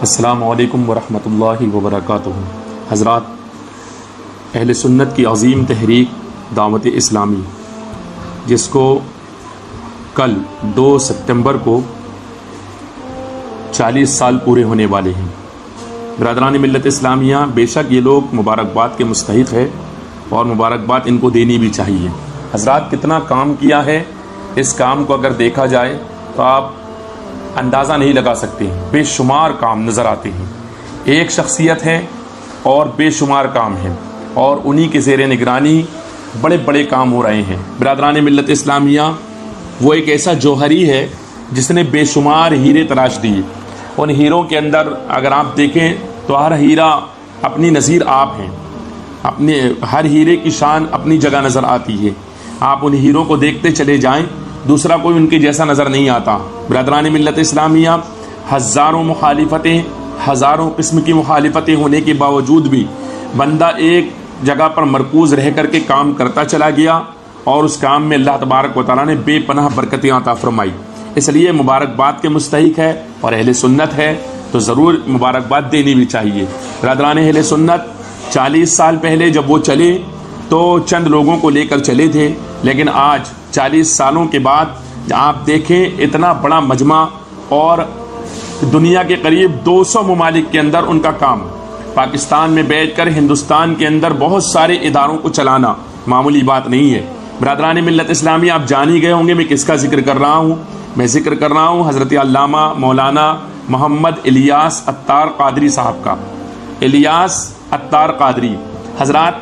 السلام علیکم ورحمۃ اللہ وبرکاتہ۔ حضرات، اہل سنت کی عظیم تحریک دعوت اسلامی، جس کو کل 2 ستمبر کو 40 سال پورے ہونے والے ہیں، برادران ملت اسلامیہ، بے شک یہ لوگ مبارکباد کے مستحق ہے اور مبارکباد ان کو دینی بھی چاہیے۔ حضرات، کتنا کام کیا ہے، اس کام کو اگر دیکھا جائے تو آپ اندازہ نہیں لگا سکتے، بے شمار کام نظر آتے ہیں۔ ایک شخصیت ہے اور بے شمار کام ہیں، اور انہی کے زیر نگرانی بڑے بڑے کام ہو رہے ہیں۔ برادران ملت اسلامیہ، وہ ایک ایسا جوہری ہے جس نے بے شمار ہیرے تراش دیے۔ ان ہیروں کے اندر اگر آپ دیکھیں تو ہر ہیرا اپنی نظیر آپ ہیں، اپنے ہر ہیرے کی شان اپنی جگہ نظر آتی ہے۔ آپ ان ہیروں کو دیکھتے چلے جائیں، دوسرا کوئی ان کے جیسا نظر نہیں آتا۔ برادران ملت اسلامیہ، ہزاروں مخالفتیں، ہزاروں قسم کی مخالفتیں ہونے کے باوجود بھی بندہ ایک جگہ پر مرکوز رہ کر کے کام کرتا چلا گیا، اور اس کام میں اللہ تبارک و تعالیٰ نے بے پناہ برکتیں عطا فرمائی۔ اس لیے مبارکباد کے مستحق ہے، اور اہل سنت ہے تو ضرور مبارکباد دینی بھی چاہیے۔ برادران اہل سنت، 40 سال پہلے جب وہ چلے تو چند لوگوں کو لے کر چلے تھے، لیکن آج 40 سالوں کے بعد آپ دیکھیں اتنا بڑا مجمع، اور دنیا کے قریب 200 ممالک کے اندر ان کا کام، پاکستان میں بیٹھ کر ہندوستان کے اندر بہت سارے اداروں کو چلانا معمولی بات نہیں ہے۔ برادران ملت اسلامی، آپ جان ہی گئے ہوں گے میں کس کا ذکر کر رہا ہوں۔ میں ذکر کر رہا ہوں حضرت علامہ مولانا محمد الیاس عطار قادری صاحب کا۔ الیاس عطار قادری حضرات،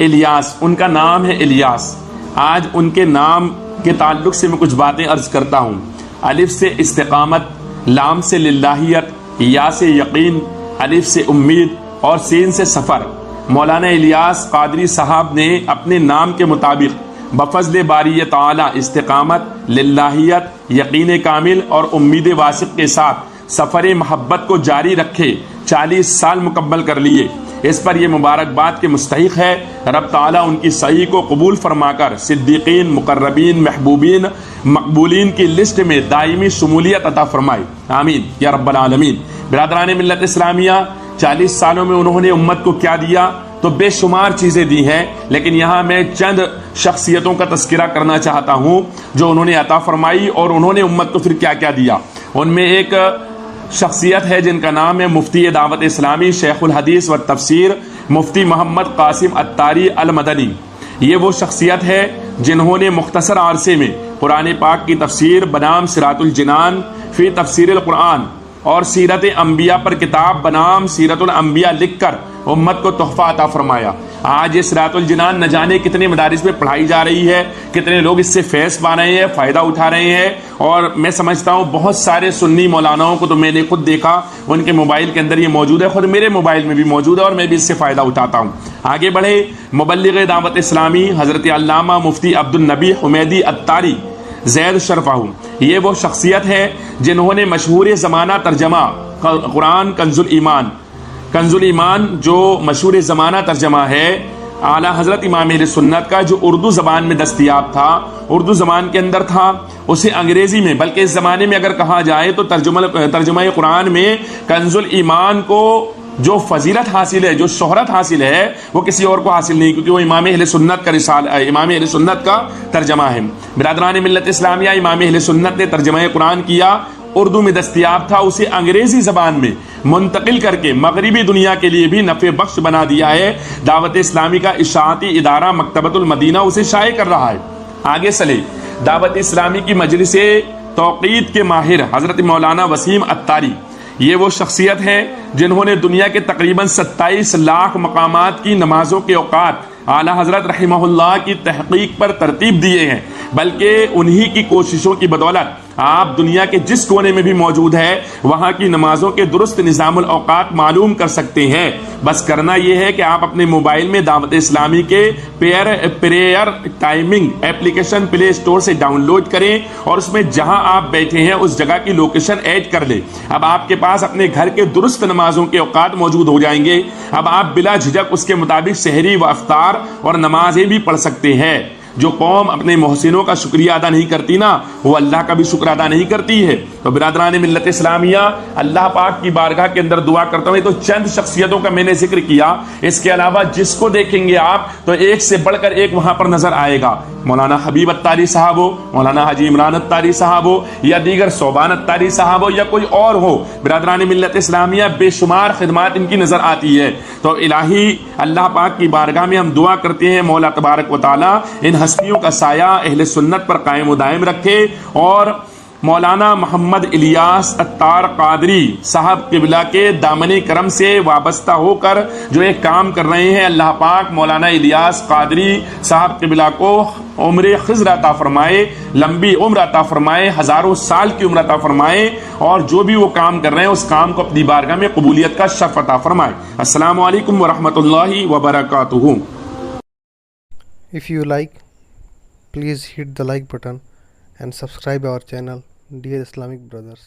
الیاس ان کا نام ہے الیاس۔ آج ان کے نام کے تعلق سے میں کچھ باتیں عرض کرتا ہوں۔ الف سے استقامت، لام سے للہیت، یا سے یقین، الف سے امید اور سین سے سفر۔ مولانا الیاس قادری صاحب نے اپنے نام کے مطابق بفضل باری تعالی استقامت، للہیت، یقین کامل اور امید واثق کے ساتھ سفر محبت کو جاری رکھے 40 سال مکمل کر لیے۔ اس پر یہ مبارکباد کے مستحق ہے۔ رب تعالیٰ ان کی سعی کو قبول فرما کر صدیقین، مقربین، محبوبین، مقبولین کی لسٹ میں دائمی شمولیت عطا فرمائے، آمین یا رب العالمین۔ برادران ملت اسلامیہ، 40 سالوں میں انہوں نے امت کو کیا دیا؟ تو بے شمار چیزیں دی ہیں، لیکن یہاں میں چند شخصیتوں کا تذکرہ کرنا چاہتا ہوں جو انہوں نے عطا فرمائی، اور انہوں نے امت کو پھر کیا کیا دیا۔ ان میں ایک شخصیت ہے جن کا نام ہے مفتی دعوت اسلامی، شیخ الحدیث و تفسیر، مفتی محمد قاسم عطاری المدنی۔ یہ وہ شخصیت ہے جنہوں نے مختصر عرصے میں قرآن پاک کی تفسیر بنام صراط الجنان فی تفسیر القرآن اور سیرت انبیاء پر کتاب بنام سیرت الانبیاء لکھ کر امت کو تحفہ عطا فرمایا۔ آج یہ صراط الجنان نہ جانے کتنے مدارس میں پڑھائی جا رہی ہے، کتنے لوگ اس سے فیض پا رہے ہیں، فائدہ اٹھا رہے ہیں، اور میں سمجھتا ہوں بہت سارے سنی مولاناؤں کو تو میں نے خود دیکھا، ان کے موبائل کے اندر یہ موجود ہے، خود میرے موبائل میں بھی موجود ہے، اور میں بھی اس سے فائدہ اٹھاتا ہوں۔ آگے بڑھے، مبلغ دعوت اسلامی حضرت علامہ مفتی عبدالنبی حمیدی عطاری زید شرفہ، یہ وہ شخصیت ہے جنہوں نے مشہور زمانہ ترجمہ قرآن کنز الایمان جو مشہور زمانہ ترجمہ ہے اعلیٰ حضرت امام اہل سنت کا، جو اردو زبان میں دستیاب تھا، اردو زبان کے اندر تھا، اسے انگریزی میں، بلکہ اس زمانے میں اگر کہا جائے تو ترجمہ قرآن میں کنز الایمان کو جو فضیلت حاصل ہے، جو شہرت حاصل ہے، وہ کسی اور کو حاصل نہیں، کیونکہ وہ امام اہل سنت کا امام اہل سنت کا ترجمہ ہے۔ برادران ملت اسلامیہ، امام اہل سنت نے ترجمہ قرآن کیا، اردو میں دستیاب تھا، اسے انگریزی زبان میں منتقل کر کے مغربی دنیا کے لیے بھی نفع بخش بنا دیا ہے۔ دعوت اسلامی کا اشاعتی ادارہ مکتبۃ المدینہ اسے شائع کر رہا ہے۔ آگے چلے، دعوت اسلامی کی مجلس توقید کے ماہر حضرت مولانا وسیم عطاری، یہ وہ شخصیت ہے جنہوں نے دنیا کے تقریباً 27 لاکھ مقامات کی نمازوں کے اوقات اعلیٰ حضرت رحمہ اللہ کی تحقیق پر ترتیب دیے ہیں، بلکہ انہی کی کوششوں کی بدولت آپ دنیا کے جس کونے میں بھی موجود ہے وہاں کی نمازوں کے درست نظام الاوقات معلوم کر سکتے ہیں۔ بس کرنا یہ ہے کہ آپ اپنے موبائل میں دعوت اسلامی کے پریئر ٹائمنگ ایپلیکیشن پلے اسٹور سے ڈاؤن لوڈ کریں، اور اس میں جہاں آپ بیٹھے ہیں اس جگہ کی لوکیشن ایڈ کر لیں۔ اب آپ کے پاس اپنے گھر کے درست نمازوں کے اوقات موجود ہو جائیں گے۔ اب آپ بلا جھجک اس کے مطابق سحری و افطار اور نمازیں بھی پڑھ سکتے ہیں۔ جو قوم اپنے محسنوں کا شکریہ ادا نہیں کرتی نا وہ اللہ کا بھی شکر ادا نہیں کرتی ہے. تو برادران ملت اسلامیہ اللہ پاک کی بارگاہ کے اندر دعا کرتا ہوں. تو چند شخصیتوں کا میں نے ذکر کیا, اس کے علاوہ جس کو دیکھیں گے آپ تو ایک سے بڑھ کر ایک وہاں پر نظر آئے گا. مولانا حبیب اتاری صاحب ہو, مولانا حاجی عمران اتاری صاحب ہو, یا دیگر صوبان اتاری صاحب ہو, یا کوئی اور ہو, برادران ملت اسلامیہ بے شمار خدمات ان کی نظر آتی ہے. تو الہی اللہ پاک کی بارگاہ میں ہم دعا کرتے ہیں مولا تبارک و تعالی ان ہستیوں کا سایہ اہل سنت پر قائم و دائم رکھے, اور مولانا محمد الیاس اتار قادری صاحب قبلہ کے دامن کرم سے وابستہ ہو کر جو ایک کام کر رہے ہیں, اللہ پاک مولانا الیاس قادری صاحب قبلہ کو عمر خضر عطا فرمائے, لمبی عمر عطا فرمائے, ہزاروں سال کی عمر عطا فرمائے, اور جو بھی وہ کام کر رہے ہیں اس کام کو اپنی بارگاہ میں قبولیت کا شرف عطا فرمائے. السلام علیکم ورحمۃ اللہ وبرکاتہ. If you like, please hit the like button and subscribe our channel, dear Islamic brothers.